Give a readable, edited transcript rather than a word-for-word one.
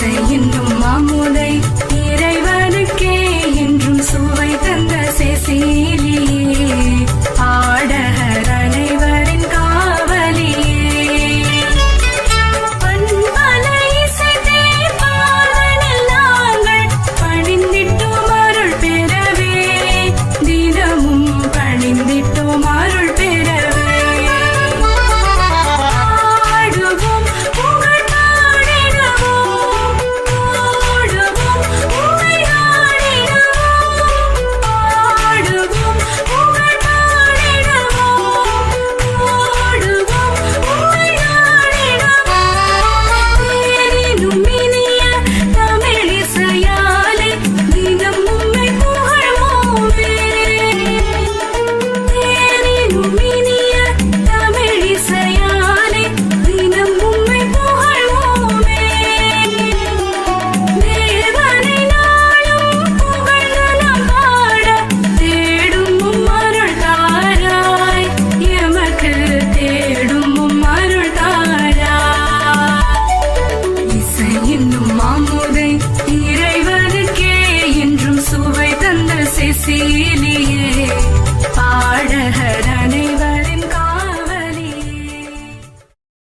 என்னும் மாமுதை இறைவனுக்கே என்றும் சுவை தந்த செசீலியே பாடகர் அனைவரின் காவலியே பண்பல இசைத்தே பாடலில் நாங்கள் பணிந்திட்டோம் அருள் பெறவே தினமும் பணிந்திட்டோம் அருள் பெறவே ஆடுவோம் புகழ் பாடிடுவோம் ஓடுவோம் உமையாடிடுவோம் ஆடுவோம் புகழ் பாடிடுவோம் ஓடுவோம் உமையாடிடுவோம் தேனினும் இனிய தமிழிசையாலே தினம் உம்மை புகழ்வோமே தேனினும் இனிய தமிழிசையாலே தினம் உம்மை புகழ்வோமே தேவனை நாளும் புகழ்ந்து நாம் பாட தேடும் உம் அருள் தாராய் எமக்கு தேடும் உம் அருள் தாராய் இசை என்னும் மாமுதை இறைவனுக்கே என்றும் சுவை தந்த செசீலியே